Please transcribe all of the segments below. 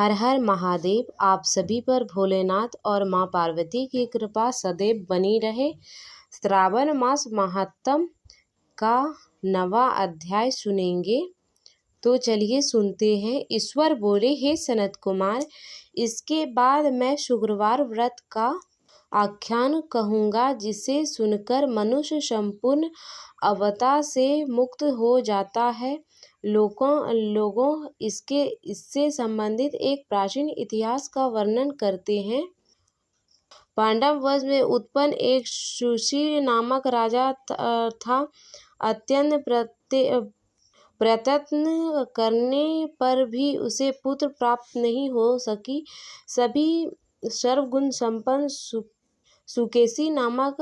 हर हर महादेव। आप सभी पर भोलेनाथ और मां पार्वती की कृपा सदैव बनी रहे। श्रावण मास महात्म का 9वां अध्याय सुनेंगे, तो चलिए सुनते हैं। ईश्वर बोले, हे सनत कुमार, इसके बाद मैं शुक्रवार व्रत का आख्यान कहूँगा, जिसे सुनकर मनुष्य संपूर्ण अवता से मुक्त हो जाता है। लोगों इससे संबंधित एक प्राचीन इतिहास का वर्णन करते हैं। पांडव वंश में उत्पन्न एक सुशील नामक राजा था। अत्यंत प्रयत्न करने पर भी उसे पुत्र प्राप्त नहीं हो सकी। सभी सर्वगुण संपन्न सुकेशी नामक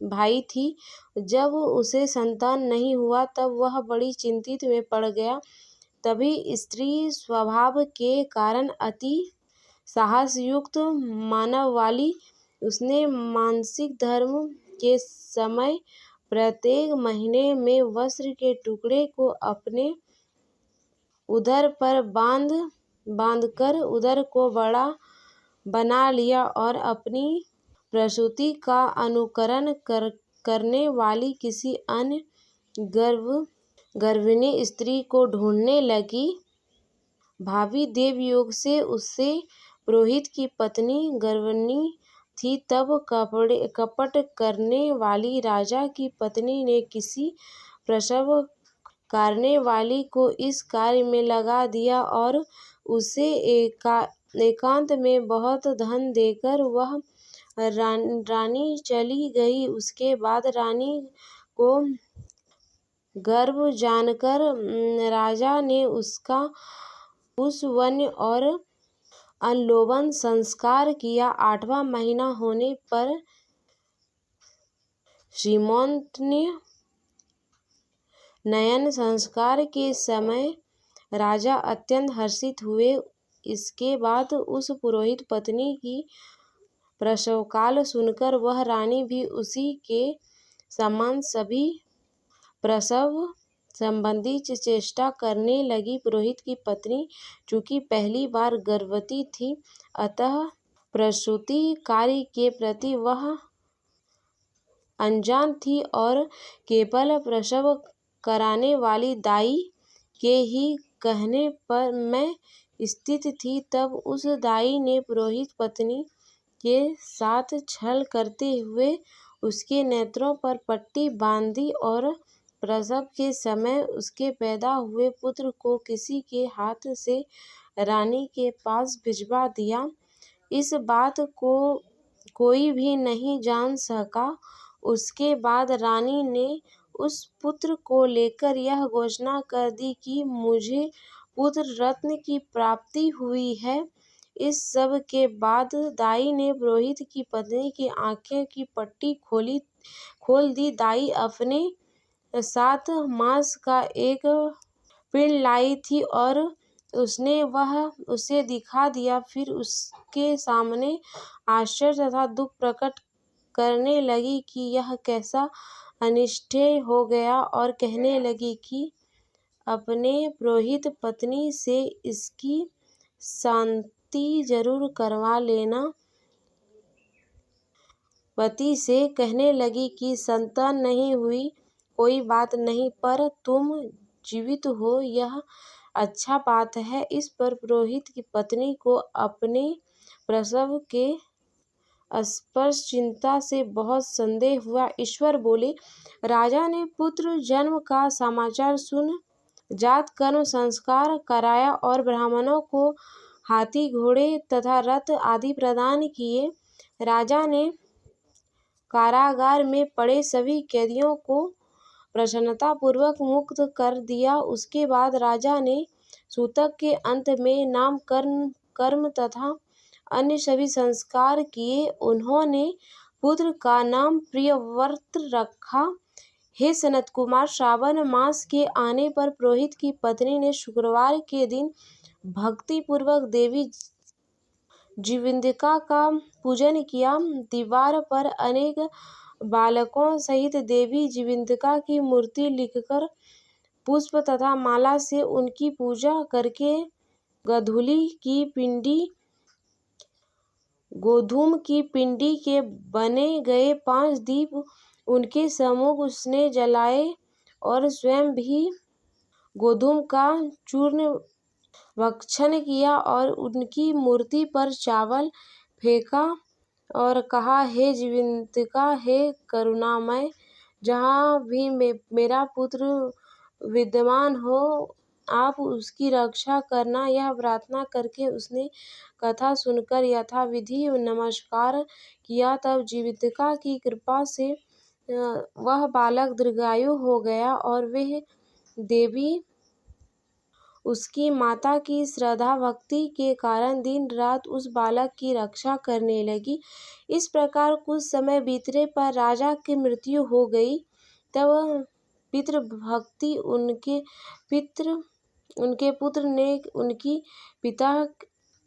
भाई थी। जब उसे संतान नहीं हुआ तब वह बड़ी चिंतित में पड़ गया। तभी स्त्री स्वभाव के कारण अति साहसयुक्त मानव वाली उसने मासिक धर्म के समय प्रत्येक महीने में वस्त्र के टुकड़े को अपने उदर पर बांधकर उदर को बड़ा बना लिया और अपनी प्रसूति का अनुकरण करने वाली किसी अन्य गर्भिणी स्त्री को ढूंढने लगी। भावी देवयोग से उससे पुरोहित की पत्नी गर्भिणी थी। तब कपट करने वाली राजा की पत्नी ने किसी प्रसव करने वाली को इस कार्य में लगा दिया और उसे एकांत में बहुत धन देकर वह रानी चली गई। उसके बाद रानी को गर्भ जानकर राजा ने उसका पुष्पवन और अनुलोमन संस्कार किया। 8वां महीना होने पर नयन संस्कार के समय राजा अत्यंत हर्षित हुए। इसके बाद उस पुरोहित पत्नी की प्रसवकाल सुनकर वह रानी भी उसी के समान सभी प्रसव संबंधी चेष्टा करने लगी। पुरोहित की पत्नी चूंकि पहली बार गर्भवती थी, अतः प्रसूति कार्य के प्रति वह अनजान थी और केवल प्रसव कराने वाली दाई के ही कहने पर में स्थित थी। तब उस दाई ने पुरोहित पत्नी के साथ छल करते हुए उसके नेत्रों पर पट्टी बांधी और प्रसव के समय उसके पैदा हुए पुत्र को किसी के हाथ से रानी के पास भिजवा दिया। इस बात को कोई भी नहीं जान सका। उसके बाद रानी ने उस पुत्र को लेकर यह घोषणा कर दी कि मुझे पुत्र रत्न की प्राप्ति हुई है। इस सब के बाद दाई ने पुरोहित की पत्नी की आंखें की पट्टी खोल दी। दाई अपने साथ मांस का एक पिंड लाई थी और उसने वह उसे दिखा दिया। फिर उसके सामने आश्चर्य तथा दुख प्रकट करने लगी कि यह कैसा अनिष्टेय हो गया और कहने लगी कि अपने पुरोहित पत्नी से इसकी शांति जरूर करवा लेना। पति से कहने लगी कि संतान नहीं हुई कोई बात नहीं, पर तुम जीवित हो यह अच्छा बात है। इस पर पुरोहित की पत्नी को अपने प्रसव के स्पर्श चिंता से बहुत संदेह हुआ। ईश्वर बोले, राजा ने पुत्र जन्म का समाचार सुन जात कर्म संस्कार कराया और ब्राह्मणों को हाथी घोड़े तथा रथ आदि प्रदान किए। राजा ने कारागार में पड़े सभी कैदियों को प्रसन्नता पूर्वक मुक्त कर दिया। उसके बाद राजा ने सूतक के अंत में नाम कर्म तथा अन्य सभी संस्कार किए। उन्होंने पुत्र का नाम प्रियव्रत रखा। हे सनत कुमार, श्रावण मास के आने पर पुरोहित की पत्नी ने शुक्रवार के दिन भक्ति पूर्वक देवी जीविंदिका का पूजन किया। दीवार पर अनेक बालकों सहित देवी जीविंदिका की मूर्ति लिखकर पुष्प तथा माला से उनकी पूजा करके गोधूम की पिंडी के बने गए 5 दीप उनके सम्मुख उसने जलाए और स्वयं भी गोधूम का चूर्ण भक्षण किया और उनकी मूर्ति पर चावल फेंका और कहा, हे जीवंतिका, हे करुणामय, जहाँ भी मेरा पुत्र विद्यमान हो आप उसकी रक्षा करना। यह प्रार्थना करके उसने कथा सुनकर यथाविधि नमस्कार किया। तब जीवंतिका की कृपा से वह बालक दीर्घायु हो गया और वह देवी उसकी माता की श्रद्धा भक्ति के कारण दिन रात उस बालक की रक्षा करने लगी। इस प्रकार कुछ समय बीतने पर राजा की मृत्यु हो गई। तब पितृभक्ति उनके पुत्र ने उनकी पिता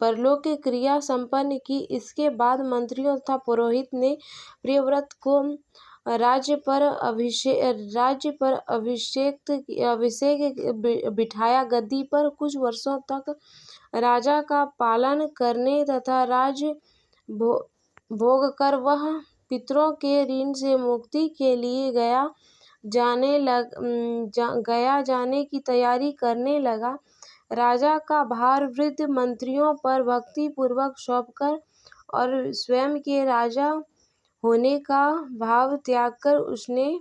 परलोक की क्रिया संपन्न की। इसके बाद मंत्रियों तथा पुरोहित ने प्रियव्रत को राज्य पर अभिषेक बिठाया। गद्दी पर कुछ वर्षों तक राजा का पालन करने तथा राज्य भोग कर वह पितरों के ऋण से मुक्ति के लिए गया जाने की तैयारी करने लगा। राजा का भार वृद्ध मंत्रियों पर भक्ति पूर्वक सौंपकर और स्वयं के राजा होने का भाव त्याग कर उसने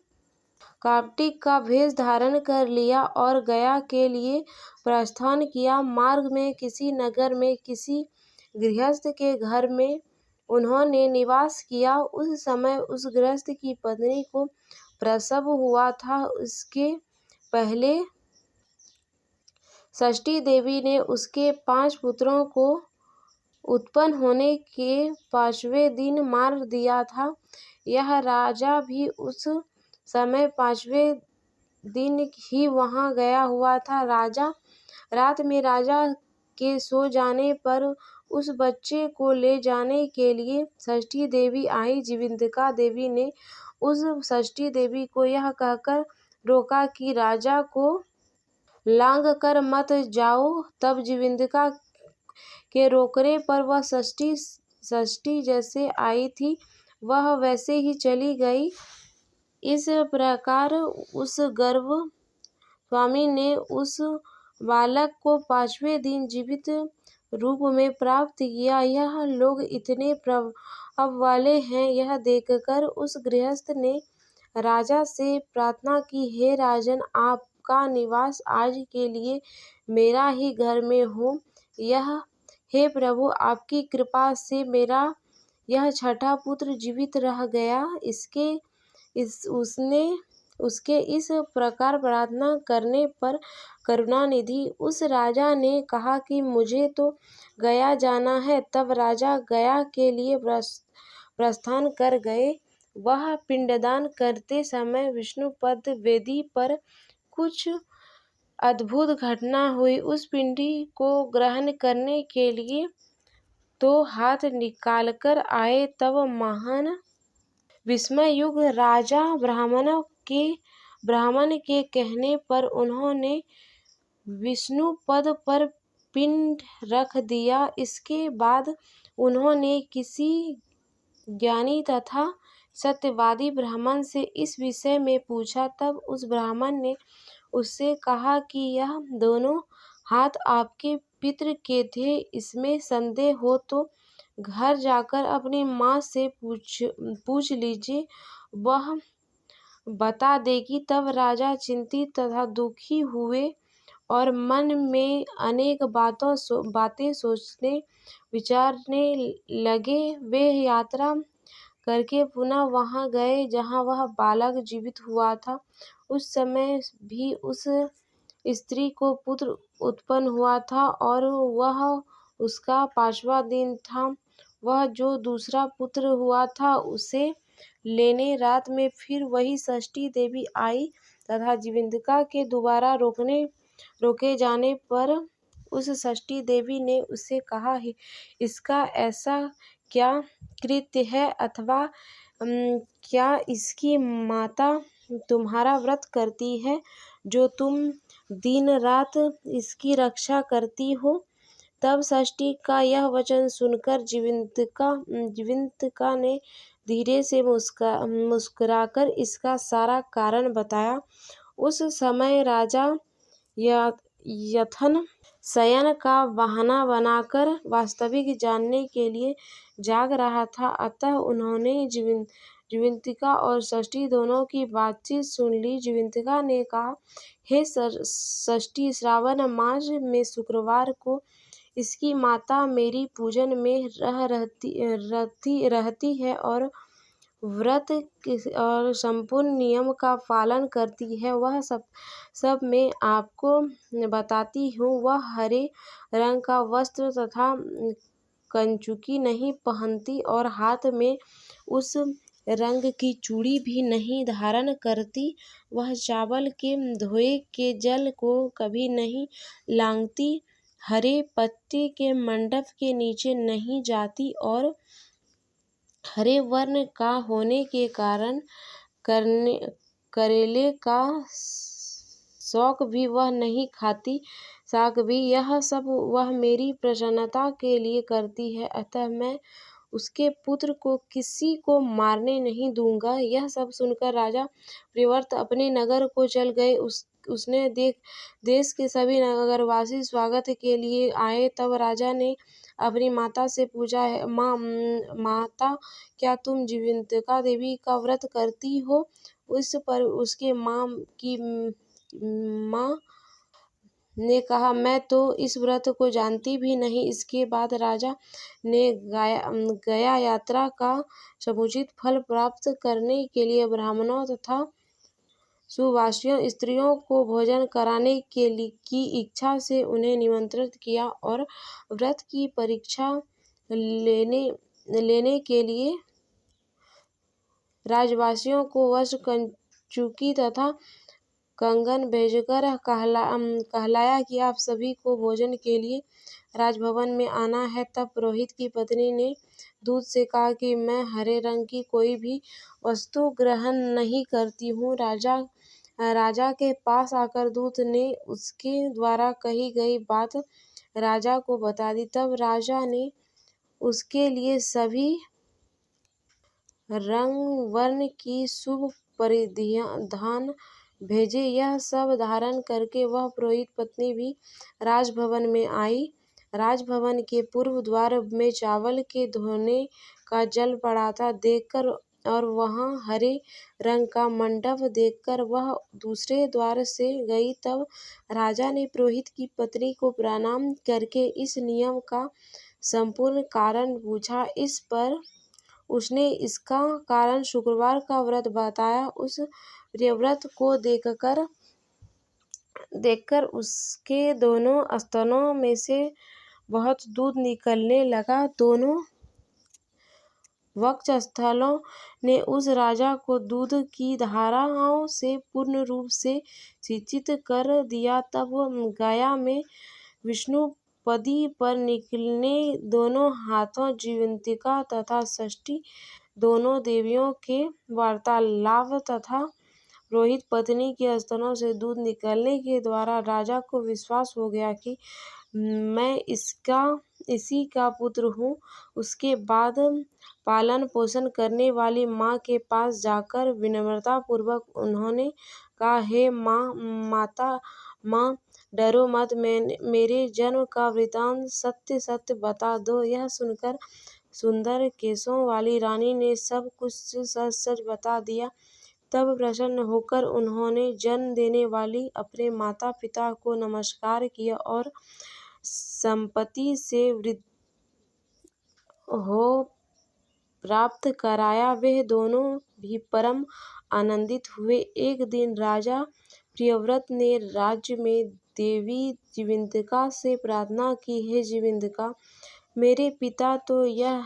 कार्तिक का भेष धारण कर लिया और गया के लिए प्रस्थान किया। मार्ग में किसी नगर में किसी गृहस्थ के घर में उन्होंने निवास किया। उस समय उस गृहस्थ की पत्नी को प्रसव हुआ था। उसके पहले षष्ठी देवी ने उसके 5 पुत्रों को उत्पन्न होने के 5वें दिन मार दिया था। यह राजा भी उस समय 5वें दिन ही वहां गया हुआ था। रात में राजा के सो जाने पर उस बच्चे को ले जाने के लिए षष्ठी देवी आई। जीवंतिका देवी ने उस षष्ठी देवी को यह कहकर रोका कि राजा को लांघ कर मत जाओ। तब जीवंतिका के रोकने पर वह षष्ठी जैसे आई थी वह वैसे ही चली गई। इस प्रकार उस गर्भ स्वामी ने उस बालक को 5वें दिन जीवित रूप में प्राप्त किया। यह लोग इतने प्रभाव वाले हैं, यह देखकर उस गृहस्थ ने राजा से प्रार्थना की, हे राजन, आपका निवास आज के लिए मेरा ही घर में हो। हे प्रभु, आपकी कृपा से मेरा यह 6ठा पुत्र जीवित रह गया। उसके इस प्रकार प्रार्थना करने पर करुणानिधि उस राजा ने कहा कि मुझे तो गया जाना है। तब राजा गया के लिए प्रस्थान कर गए। वह पिंडदान करते समय विष्णुपद वेदी पर कुछ अद्भुत घटना हुई। उस पिंडी को ग्रहण करने के लिए तो हाथ निकालकर आए। तब महान विस्मयुक्त राजा ब्राह्मण के कहने पर उन्होंने विष्णुपद पर पिंड रख दिया। इसके बाद उन्होंने किसी ज्ञानी तथा सत्यवादी ब्राह्मण से इस विषय में पूछा। तब उस ब्राह्मण ने उससे कहा कि यह दोनों हाथ आपके पितर के थे। इसमें संदेह हो तो घर जाकर अपनी माँ से पूछ लीजिए, वह बता देगी। तब राजा चिंतित तथा दुखी हुए और मन में अनेक बातें सोचने विचारने लगे। वे यात्रा करके पुनः वहां गए जहां वह बालक जीवित हुआ था। उस समय भी उस स्त्री को पुत्र उत्पन्न हुआ था और वह उसका 5वां दिन था। वह जो दूसरा पुत्र हुआ था उसे लेने रात में फिर वही षष्ठी देवी आई तथा जीवंतिका के दोबारा रोके जाने पर उस षष्ठी देवी ने उससे कहा, इसका ऐसा क्या कृत्य है अथवा क्या इसकी माता तुम्हारा व्रत करती है जो तुम दिन रात इसकी रक्षा करती हो। तब षष्ठी का यह वचन सुनकर जीवंतिका ने धीरे से मुस्कुराकर इसका सारा कारण बताया। उस समय राजा यथन शयन का बहाना बनाकर वास्तविक जानने के लिए जाग रहा था, अतः उन्होंने जीवंतिका और षष्ठी दोनों की बातचीत सुन ली। जीवंतिका ने कहा, हे षष्ठी, श्रावण मास में शुक्रवार को इसकी माता मेरी पूजन में रहती है और व्रत और संपूर्ण नियम का पालन करती है। वह सब मैं आपको बताती हूँ। वह हरे रंग का वस्त्र तथा कंचुकी नहीं पहनती और हाथ में उस रंग की चूड़ी भी नहीं धारण करती। वह चावल के धोए के जल को कभी नहीं लांघती, हरे पत्ते के मंडप के नीचे नहीं जाती और हरे वर्ण का होने के कारण करेले का शौक भी वह नहीं खाती, साग भी। यह सब वह मेरी प्रसन्नता के लिए करती है, अतः मैं उसके पुत्र को किसी को मारने नहीं दूंगा। यह सब सुनकर राजा प्रियव्रत अपने नगर को चल गए। उसने देश के सभी नगरवासी स्वागत के लिए आए। तब राजा ने अपनी माता से पूछा, माता, क्या तुम जीवंतिका देवी का व्रत करती हो? इस पर उसके माँ ने कहा, मैं तो इस व्रत को जानती भी नहीं। इसके बाद राजा ने गया यात्रा का समुचित फल प्राप्त करने के लिए ब्राह्मणों तथा सुवासियों स्त्रियों को भोजन कराने की इच्छा से उन्हें निमंत्रित किया और व्रत की परीक्षा लेने के लिए राजवासियों को वस्त्र, कंचुकी तथा कंगन भेजकर कहलाया कि आप सभी को भोजन के लिए राजभवन में आना है। तब पुरोहित की पत्नी ने दूत से कहा कि मैं हरे रंग की कोई भी वस्तु ग्रहण नहीं करती हूँ। राजा के पास आकर दूत ने उसके द्वारा कही गई बात राजा को बता दी। तब राजा ने उसके लिए सभी रंग वर्ण की शुभ परिधान भेजे। यह सब धारण करके वह पुरोहित पत्नी भी राजभवन में आई। राजभवन के पूर्व द्वार में चावल के धोने का जल पड़ा था देखकर और वहाँ हरे रंग का मंडप देखकर वह दूसरे द्वार से गई। तब राजा ने पुरोहित की पत्नी को प्रणाम करके इस नियम का संपूर्ण कारण पूछा। इस पर उसने इसका कारण शुक्रवार का व्रत बताया। उस प्रियव्रत को देखकर उसके दोनों स्तनों में से बहुत दूध निकलने लगा। दोनों वक्षस्थलों ने उस राजा को दूध की धाराओं से पूर्ण रूप से सिंचित कर दिया। तब गया में विष्णुपदी पर निकलने दोनों हाथों जीवंतिका तथा षष्ठी दोनों देवियों के वार्तालाप तथा पुरोहित पत्नी के स्तनों से दूध निकलने के द्वारा राजा को विश्वास हो गया कि मैं इसी का पुत्र हूँ। उसके बाद पालन पोषण करने वाली माँ के पास जाकर विनम्रता पूर्वक उन्होंने कहा, हे माता, डरो मत, मेरे जन्म का वृतांत सत्य सत्य बता दो। यह सुनकर सुंदर केशों वाली रानी ने सब कुछ सच सच बता दिया। तब प्रसन्न होकर उन्होंने जन्म देने वाली अपने माता पिता को नमस्कार किया और संपत्ति से वृद्ध हो प्राप्त कराया। वे दोनों भी परम आनंदित हुए। एक दिन राजा प्रियव्रत ने राज्य में देवी जीवंतिका से प्रार्थना की, हे जीवंतिका, मेरे पिता तो यह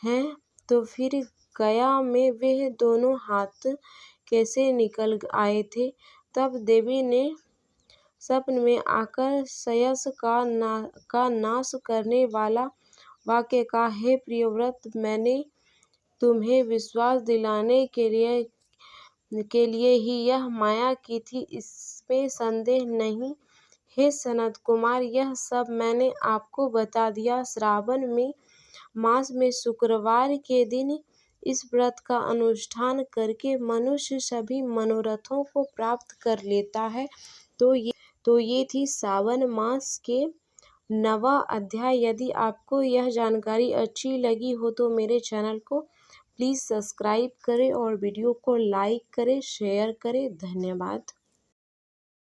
हैं, तो फिर गया में वे दोनों हाथ कैसे निकल आए थे? तब देवी ने स्वप्न में आकर श्रेयस का नाश करने वाला वाक्य कहा, हे प्रियव्रत, मैंने तुम्हें विश्वास दिलाने के लिए ही यह माया की थी, इसमें संदेह नहीं हे सनत कुमार, यह सब मैंने आपको बता दिया। श्रावण में मास में शुक्रवार के दिन इस व्रत का अनुष्ठान करके मनुष्य सभी मनोरथों को प्राप्त कर लेता है। तो ये थी सावन मास के 9वां अध्याय। यदि आपको यह जानकारी अच्छी लगी हो तो मेरे चैनल को प्लीज़ सब्सक्राइब करें और वीडियो को लाइक करें, शेयर करें। धन्यवाद।